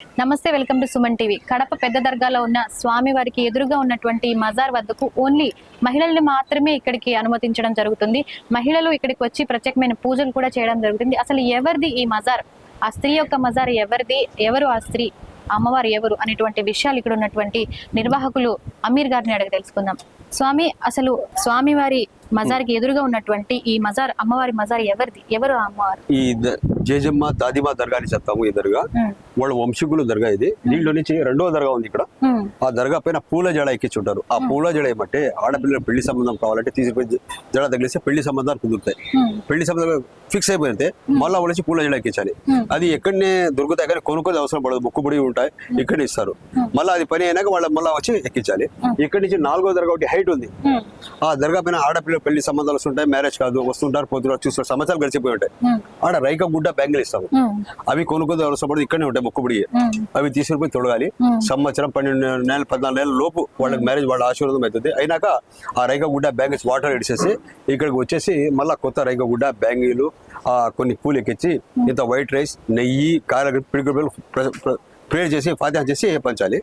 నమస్తే, welcome to Suman TV. Kadapa పెద్ద దర్గాలో ఉన్న స్వామి వారికి ఎదురుగా ఉన్నటువంటి మజార్ వద్దకు ఓన్లీ మహిళల్ని మాత్రమే ఇక్కడికి అనుమతించడం జరుగుతుంది. మహిళలు ఇక్కడికి వచ్చి ప్రత్యేకమైన పూజలు కూడా చేయడం జరుగుతుంది. అసలు ఎవరిది ఈ మజార్, ఆ స్త్రీ యొక్క మజార్ ఎవరిది, ఎవరు ఆ స్త్రీ, అమ్మవారు ఎవరు అనేటువంటి విషయాలు ఇక్కడ ఉన్నటువంటి నిర్వాహకులు అమీర్ గారిని అడిగి తెలుసుకుందాం. స్వామి, అసలు స్వామి వారి మజార్కి ఎదురుగా ఉన్నటువంటి ఈ మజార్, అమ్మవారి మజార్ ఎవరిది, ఎవరు ఆ అమ్మవారు? ఈ జేజమ్మ దాదిమా దర్గా అని చెప్తాము. ఈ దర్గా వాళ్ళ వంశీకులు దర్గా. ఇది దీంట్లో నుంచి రెండో దర్గా ఉంది ఇక్కడ. ఆ దర్గా పైన పూల జడ ఎక్కించుంటారు. ఆ పూల జడ ఏమంటే ఆడపిల్లల పెళ్లి సంబంధం కావాలంటే తీసుకుపోయి జడ తగిలిస్తే పెళ్లి సంబంధాలు కుదురుతాయి. పెళ్లి సంబంధం ఫిక్స్ అయిపోయితే మళ్ళీ వచ్చి పూల జడ ఎక్కించాలి. అది ఎక్కడనే దొరుకుతాయి కానీ కొనుక్కోది అవసరం పడదు, మొక్కుబడి ఉంటాయి, ఇక్కడ ఇస్తారు. మళ్ళీ అది పని అయినాక వాళ్ళ మళ్ళీ వచ్చి ఎక్కించాలి. ఇక్కడి నుంచి నాలుగో దర్గా ఒకటి హైట్ ఉంది. ఆ దర్గా పైన ఆడపిల్లల పెళ్లి సంబంధాలు వస్తుంటాయి, మ్యారేజ్ కాదు, వస్తుంటారు, పోతుంటారు, చూస్తారు, సంవత్సరాలు గడిచిపోయి ఉంటాయి. ఆడ రైక గుడ్డ బ్యాంగిల్ ఇస్తాము. అవి కొనుక్కోది అవసరం పడదు, ఇక్కడనే ఉంటాయి మొక్కుబడి. అవి తీసుకుని తొడగాలి. సంవత్సరం 12 నెలలు 14 నెలల లోపు వాళ్ళకి మ్యారేజ్, వాళ్ళ ఆశీర్వాదం అవుతుంది. అయినాక ఆ రైక గుడ్డ బ్యాంగిల్స్ వాటర్ ఇడిచేసి ఇక్కడికి వచ్చేసి మళ్ళీ కొత్త రైక గుడ్డ బ్యాంగిల్, కొన్ని పూలు ఎక్కించి ఇంత వైట్ రైస్, నెయ్యి, కాయలు పిడికలు ప్రేర్ చేసి ఫాతిహా చేసి పంచాలి.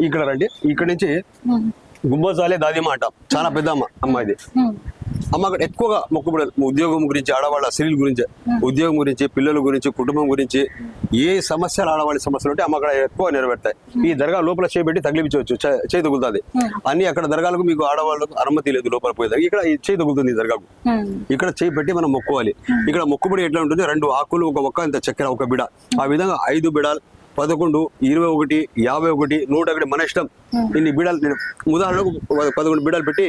ఇక్కడ రండి. ఇక్కడ నుంచి గుమ్మజాలే దాదిమా అంటాం. చాలా పెద్ద అమ్మ ఇది. అమ్మ అక్కడ ఎక్కువగా మొక్కుబడి ఉద్యోగం గురించి, ఆడవాళ్ళ స్త్రీల గురించి, ఉద్యోగం గురించి, పిల్లల గురించి, కుటుంబం గురించి, ఏ సమస్యలు, ఆడవాళ్ళ సమస్యలు ఉంటే అమ్మ అక్కడ ఎక్కువ నెరవేరుతాయి. ఈ దర్గా లోపల చేపెట్టి తగిలించవచ్చు, చేయి తగులుతుంది. అన్ని అక్కడ దర్గాలకు మీకు ఆడవాళ్ళకు అనుమతి లేదు లోపల పోయేదాకా. ఇక్కడ చేయి తగులుతుంది ఈ దర్గాకు. ఇక్కడ చేయి పెట్టి మనం మొక్కుకోవాలి. ఇక్కడ మొక్కుబడి ఎట్లా ఉంటుంది? 2 ఆకులు, ఒక ఒక్క ఇంత చక్కెర, ఒక బిడ, ఆ విధంగా 5 బిడాలు, 11, 21, 51, 101 మన ఇష్టం. ఇన్ని బీడాలు, ఉదాహరణకు 11 బీడాలు పెట్టి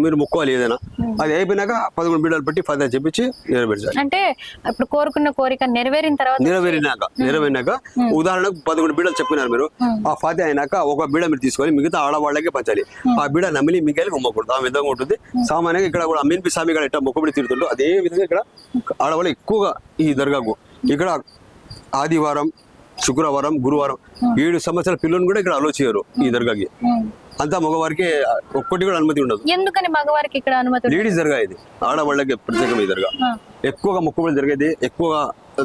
మీరు మొక్కోవాలి ఏదైనా. అది అయిపోయినాక 11 బీడాలు పెట్టి ఫాతిహా చెప్పించి నెరవేర్చాలి. అంటే ఇప్పుడు కోరుకున్న కోరిక నెరవేరినాక ఉదాహరణకు 11 బీడాలు చెప్పినారు మీరు. ఆ ఫాతిహా అయినాక ఒక బీడ మీరు తీసుకొని మిగతా ఆడవాళ్ళకే పంచాలి. ఆ బీడ నమిలి మిగిలి మొమ్మకూడదు. ఆ విధంగా ఉంటుంది. సామాన్యంగా ఇక్కడ కూడా అమీన్ పి స్వామి గారు ఎట్లా మొక్కుబడి తీరుతుంటో అదే విధంగా ఇక్కడ ఆడవాళ్ళు ఎక్కువగా ఈ దర్గాకు. ఇక్కడ ఆదివారం, శుక్రవారం, గురువారం 7 సంవత్సరాల పిల్లలను కూడా ఇక్కడ అలో చేయరు ఈ దర్గాకి. అంతా మగవారికి ఒక్కటి కూడా అనుమతి ఉండదు. ఎందుకని మగవారికి ఇక్కడ అనుమతి? లేడీస్ దర్గా ఇది, ఆడవాళ్ళకి ప్రత్యేకం ఈ దర్గా. ఎక్కువగా మొక్కుబడి జరిగేది, ఎక్కువగా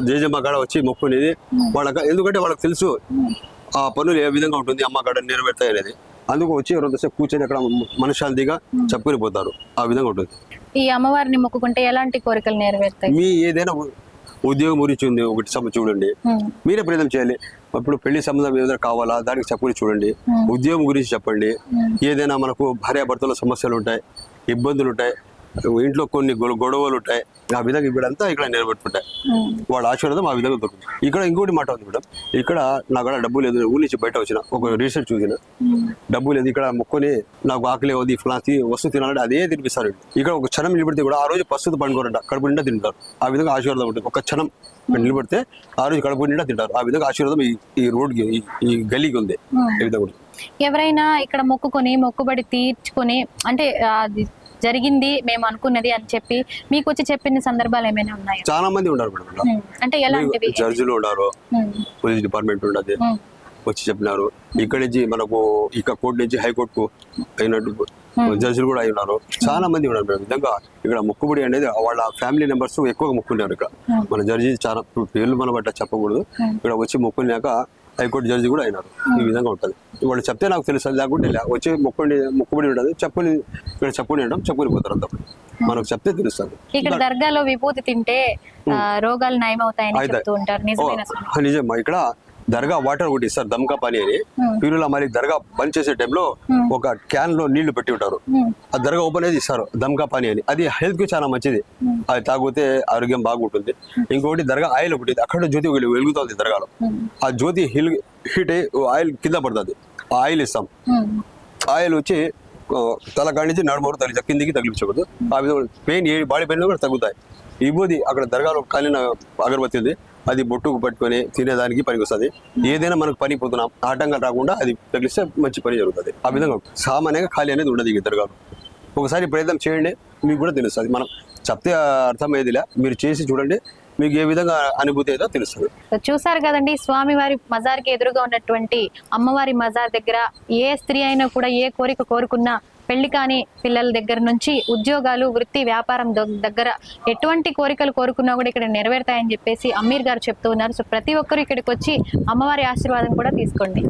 జేజమ్మ కాడ వచ్చి మొక్కునేది వాళ్ళకి. ఎందుకంటే వాళ్ళకి తెలుసు ఆ పనులు ఏ విధంగా ఉంటుంది, అమ్మ కాడ నెరవేరుతాయి అనేది. అందుకు వచ్చి ఎవరంతసేపు కూర్చొని అక్కడ మనశ్శాంతిగా చెప్పుకొని పోతారు. ఆ విధంగా ఉంటుంది. ఈ అమ్మవారిని మొక్కుకుంటే ఎలాంటి కోరికలు నెరవేరుతాయి? మీ ఏదైనా ఉద్యోగం గురించి ఉంది ఒకటి చూడండి, మీరే ప్రయత్నం చేయాలి. ఇప్పుడు పెళ్లి సంబంధం ఏదైనా కావాలా దానికి చెప్పుకొని చూడండి. ఉద్యోగం గురించి చెప్పండి. ఏదైనా మనకు భార్యాభర్తల సమస్యలు ఉంటాయి, ఇబ్బందులు ఉంటాయి, ఇంట్లో కొన్ని గొడవలు ఉంటాయి, ఆ విధంగా ఇప్పుడంతా ఇక్కడ నెరవేరుతుంటాయి. వాళ్ళ ఆశీర్వాదం ఆ విధంగా దొరుకుతుంది. ఇక్కడ ఇంకోటి మాట ఉంది మేడం. ఇక్కడ నాకు డబ్బు లేదు, ఊరి నుంచి బయట వచ్చిన ఒక రీసెర్చ్ చూసిన, డబ్బు లేదు, ఇక్కడ మొక్కుని నాకు ఆకలి అవుతుంది, ఫలాసి వస్తువు తినాలంటే అదే తినిపిస్తారు. ఇక్కడ ఒక క్షణం నిలబడితే కూడా ఆ రోజు పస్తులు పండుకోరంట, కడుపు నిండా తింటారు. ఆ విధంగా ఆశీర్వాదం ఉంటుంది. ఒక క్షణం నిలబడితే ఆ రోజు కడుపు నిండా తింటారు. ఆ విధంగా ఆశీర్వాదం ఈ రోడ్కి, ఈ గలీకి ఉంది. ఈ విధంగా ఉంటుంది. ఎవరైనా ఇక్కడ మొక్కుకొని మొక్కుబడి తీర్చుకొని, అంటే జరిగింది మేము అనుకున్నది అని చెప్పి మీకు వచ్చి చెప్పిన సందర్భాలు ఏమైనా ఉన్నాయి? చాలా మంది ఉన్నారు మేడం. అంటే ఎలాంటివి? జడ్జిలు ఉన్నారు, పోలీస్ డిపార్ట్మెంట్ ఉండదు, వచ్చి చెప్పినారు. ఇక్కడి నుంచి మనకు ఇక కోర్టు నుంచి హైకోర్టుకు అయినట్టు జడ్జిలు కూడా అయి ఉన్నారు. చాలా మంది ఉన్నారు మేడం. విధంగా ఇక్కడ మొక్కుబడి అనేది వాళ్ళ ఫ్యామిలీ మెంబర్స్ ఎక్కువగా మొక్కున్నారు. ఇక్కడ మన జడ్జి చాలా పేర్లు మనం బట్ట చెప్పకూడదు. ఇక్కడ వచ్చి మొక్కున్నాక హైకోర్టు జడ్జి కూడా అయినారు. ఈ విధంగా ఉంటుంది. వాళ్ళు చెప్తే నాకు తెలుసు, లేకుంటే వచ్చి మొక్కుబడి ఉండదు. చెప్పుని ఇక్కడ చెప్పుని పోతారు. అంత మనకు చెప్తే తెలుస్తుంది. ఇక్కడ దర్గాలో విభూతి తింటే రోగాలు నయమవుతాయని చెప్తూ ఉంటారు. నిజమా? ఇక్కడ దర్గా వాటర్ ఒకటి ఇస్తారు, దమ్కా పానీ అని. పీరుల మరి దర్గా బంద్ చేసే టైంలో ఒక క్యాన్ లో నీళ్లు పెట్టి ఉంటారు. ఆ దర్గా ఓపెన్ అయితే ఇస్తారు, దమ్కా పానీ అని. అది హెల్త్ కి చాలా మంచిది. అది తాగితే ఆరోగ్యం బాగుంటుంది. ఇంకొకటి దర్గా ఆయిల్ ఒకటి, అక్కడ జ్యోతి వెలుగుతుంది దర్గాలో. ఆ జ్యోతి హీట్ అయ్యి ఆయిల్ కింద పడుతుంది. ఆ ఆయిల్ ఇస్తాం. ఆయిల్ వచ్చి తల కాడి నుంచి నడుమ వరకు కిందికి తగిలించకూడదు. ఆ విధంగా పెయిన్, బాడీ పెయిన్ కూడా తగ్గుతాయి. విభూది అక్కడ దర్గాలో కాలిన అగరబత్తి ఉంది, అది బొట్టుకు పట్టుకొని తినేదానికి పనికి వస్తుంది. ఏదైనా మనకు పని పోతున్నాం, ఆటంకం రాకుండా అది తగిలిస్తే మంచి పని జరుగుతుంది. ఆ విధంగా సామాన్యంగా ఖాళీ అనేది ఉండదు ఈ దర్గాలో. ఒకసారి ప్రయత్నం చేయండి, మీకు కూడా తెలుస్తుంది. మనం చెప్తే అర్థమయ్యేదిలే, మీరు చేసి చూడండి, మీకు ఏ విధంగా అనుభూతి ఏదో తెలుస్తుంది. చూసారు కదండి, స్వామివారి మజార్కి ఎదురుగా ఉన్నటువంటి అమ్మవారి మజార్ దగ్గర ఏ స్త్రీ అయినా కూడా ఏ కోరిక కోరుకున్నా పెళ్లి కాని పిల్లల దగ్గర నుంచి ఉద్యోగాలు, వృత్తి, వ్యాపారం దగ్గర ఎటువంటి కోరికలు కోరుకున్నా కూడా ఇక్కడ నెరవేరుతాయని చెప్పేసి అమీర్ గారు చెప్తూ ఉన్నారు. సో ప్రతి ఒక్కరు ఇక్కడికి వచ్చి అమ్మవారి ఆశీర్వాదం కూడా తీసుకోండి.